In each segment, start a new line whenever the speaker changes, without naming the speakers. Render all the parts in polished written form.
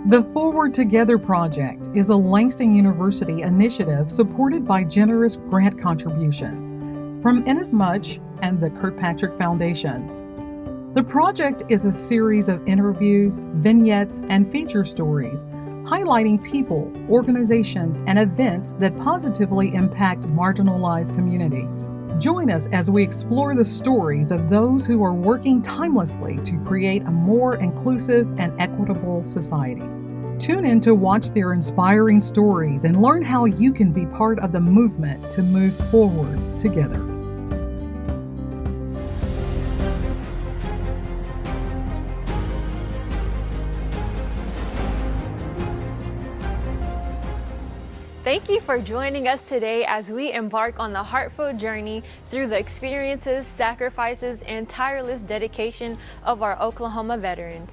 The Forward Together Project is a Langston University initiative supported by generous grant contributions from Inasmuch and the Kirkpatrick Foundations. The project is a series of interviews, vignettes, and feature stories highlighting people, organizations, and events that positively impact marginalized communities. Join us as we explore the stories of those who are working timelessly to create a more inclusive and equitable society. Tune in to watch their inspiring stories and learn how you can be part of the movement to move forward together.
Thank you for joining us today as we embark on the heartfelt journey through the experiences, sacrifices, and tireless dedication of our Oklahoma veterans.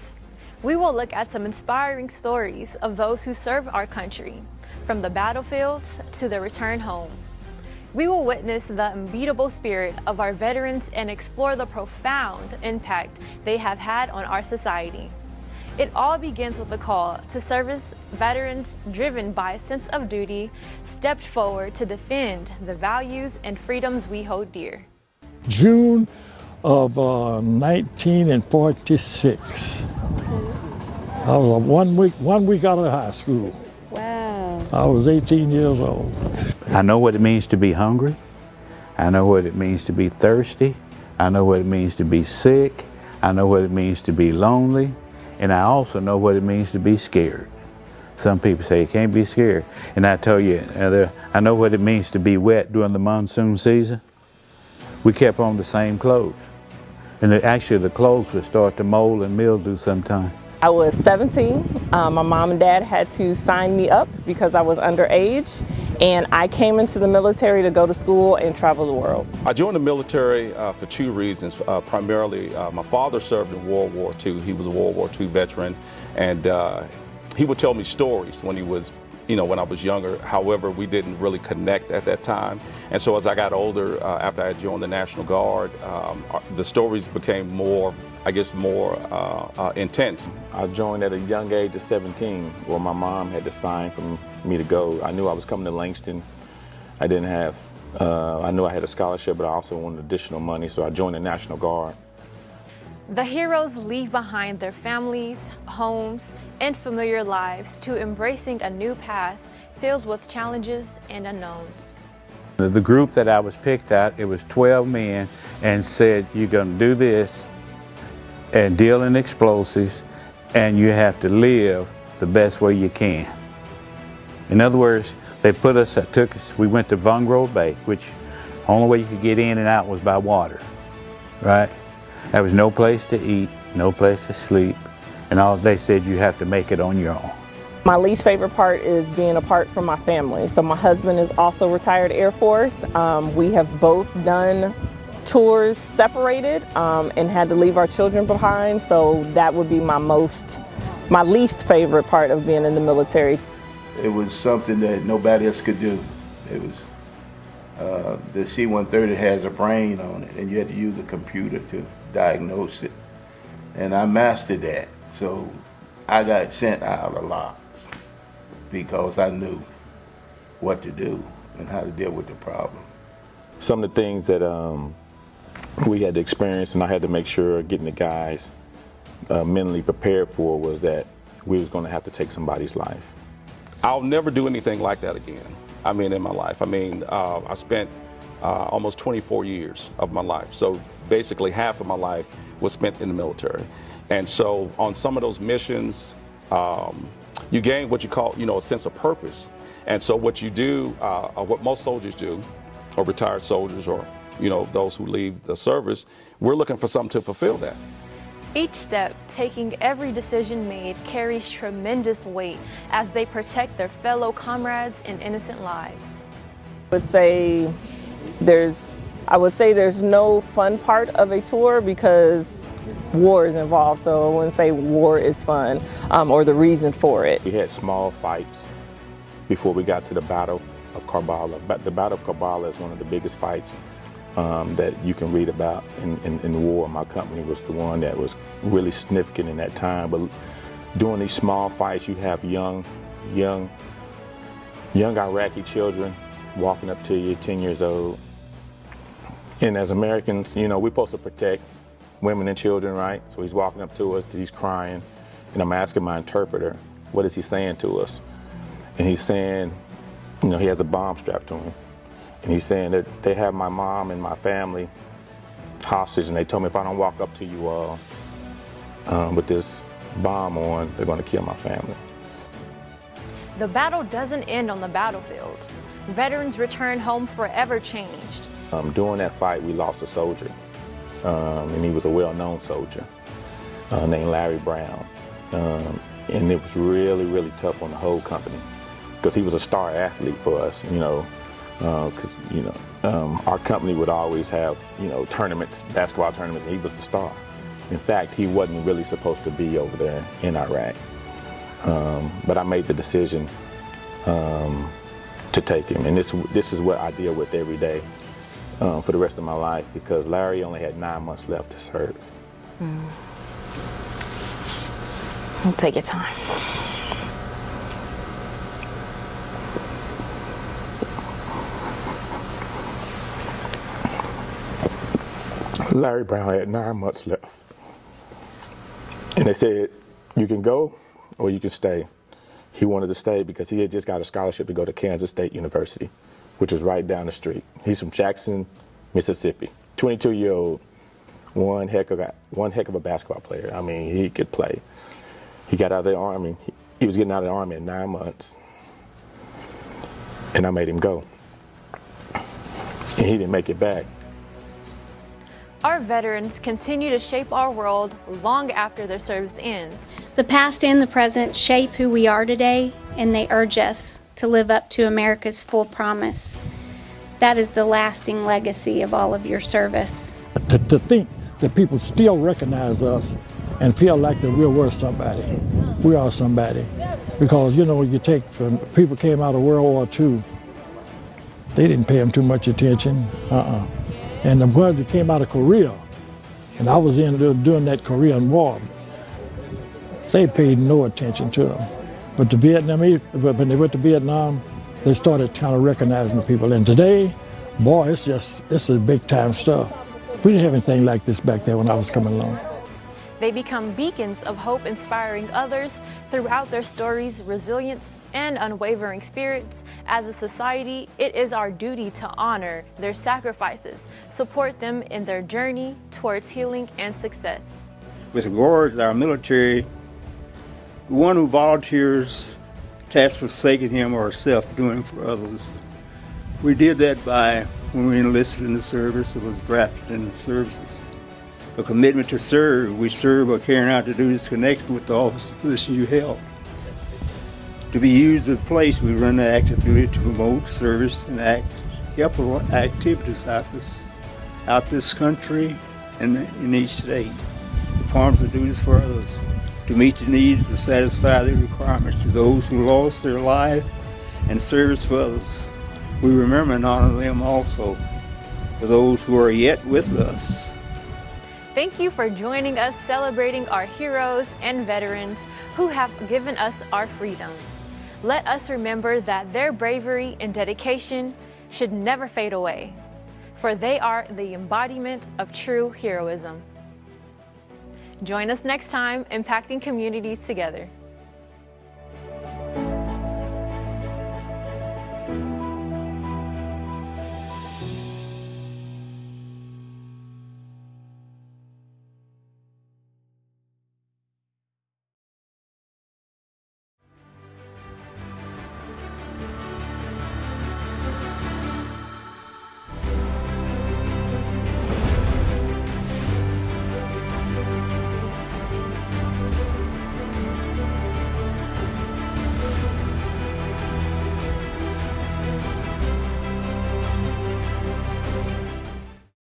We will look at some inspiring stories of those who served our country, from the battlefields to the return home. We will witness the unbeatable spirit of our veterans and explore the profound impact they have had on our society. It all begins with a call to service veterans driven by a sense of duty, stepped forward to defend the values and freedoms we hold dear.
June of 1946. I was one week out of high school.
Wow.
I was 18 years old.
I know what it means to be hungry. I know what it means to be thirsty. I know what it means to be sick. I know what it means to be lonely. And I also know what it means to be scared. Some people say you can't be scared. And I tell you, I know what it means to be wet during the monsoon season. We kept on the same clothes. And actually the clothes would start to mold and mildew sometime.
I was 17. My mom and dad had to sign me up because I was underage. And I came into the military to go to school and travel the world.
I joined the military for two reasons. Primarily, my father served in World War II. He was a World War II veteran, and he would tell me stories when he was, when I was younger. However, we didn't really connect at that time. And so as I got older, after I joined the National Guard, the stories became more intense.
I joined at a young age of 17, where my mom had to sign for me to go. I knew I was coming to Langston. I didn't have, I knew I had a scholarship, but I also wanted additional money, so I joined the National Guard.
The heroes leave behind their families, homes, and familiar lives to embracing a new path filled with challenges and unknowns.
The group that I was picked at, it was 12 men, and said, you're going to do this and deal in explosives, and you have to live the best way you can. In other words, they took us, we went to Von Grove Bay, which only way you could get in and out was by water, right? There was no place to eat, no place to sleep, and all they said, you have to make it on your own.
My least favorite part is being apart from my family. So my husband is also retired Air Force. We have both done tours separated and had to leave our children behind. So that would be my least favorite part of being in the military.
It was something that nobody else could do. It was, the C-130 has a brain on it, and you had to use a computer to diagnose it. And I mastered that, so I got sent out a lot because I knew what to do and how to deal with the problem.
Some of the things that we had to experience, and I had to make sure getting the guys mentally prepared for, was that we was going to have to take somebody's life.
I'll never do anything like that again. In my life. I spent almost 24 years of my life. So basically half of my life was spent in the military. And so on some of those missions, you gain what you call, a sense of purpose. And so what you do, or what most soldiers do, or retired soldiers, or, those who leave the service, we're looking for something to fulfill that.
Each step, taking every decision made, carries tremendous weight as they protect their fellow comrades and innocent lives.
I would say there's no fun part of a tour because war is involved, so I wouldn't say war is fun or the reason for it.
We had small fights before we got to the Battle of Karbala. The Battle of Karbala is one of the biggest fights that you can read about in the war. My company was the one that was really significant in that time, but During these small fights, you have young Iraqi children walking up to you, 10 years old. And as Americans, you know, we're supposed to protect women and children, right? So he's walking up to us, he's crying, and I'm asking my interpreter, what is he saying to us? And he's saying, you know, he has a bomb strapped to him. And he's saying that they have my mom and my family hostage, and they told me if I don't walk up to you all with this bomb on, they're going to kill my family.
The battle doesn't end on the battlefield. Veterans return home forever changed.
During that fight, we lost a soldier, and he was a well-known soldier named Larry Brown. And it was really, really tough on the whole company because he was a star athlete for us, you know, because, you know, our company would always have, you know, tournaments, basketball tournaments, and he was the star. In fact, he wasn't really supposed to be over there in Iraq. But I made the decision to take him, and this is what I deal with every day for the rest of my life, because Larry only had 9 months left to serve.
Take your time.
Larry Brown had 9 months left. And they said, you can go or you can stay. He wanted to stay because he had just got a scholarship to go to Kansas State University, which is right down the street. He's from Jackson, Mississippi. 22-year-old, one heck of a basketball player. I mean, he could play. He got out of the Army. He was getting out of the Army in 9 months. And I made him go. And he didn't make it back.
Our veterans continue to shape our world long after their service ends.
The past and the present shape who we are today, and they urge us to live up to America's full promise. That is the lasting legacy of all of your service.
To think that people still recognize us and feel like that we're worth somebody. We are somebody. Because, you know, you take from people came out of World War II, they didn't pay them too much attention. And the ones that came out of Korea, and I was in during that Korean War, they paid no attention to them. But the Vietnamese, when they went to Vietnam, they started kind of recognizing the people. And today, boy, it's a big time stuff. We didn't have anything like this back there when I was coming along.
They become beacons of hope, inspiring others throughout their stories, resilience, and unwavering spirits. As a society, it is our duty to honor their sacrifices, support them in their journey towards healing and success.
With regards to our military, the one who volunteers task forsaking him or herself doing for others. We did that by when we enlisted in the service or was drafted in the services. A commitment to serve. We serve by carrying out the duties connected with the office position you held. To be used as a place, we run the active duty to promote service and activities out this country and in each state. Perform the duties for others, to meet the needs to satisfy their requirements to those who lost their life and service for others. We remember and honor them also, for those who are yet with us.
Thank you for joining us celebrating our heroes and veterans who have given us our freedom. Let us remember that their bravery and dedication should never fade away, for they are the embodiment of true heroism. Join us next time, impacting communities together.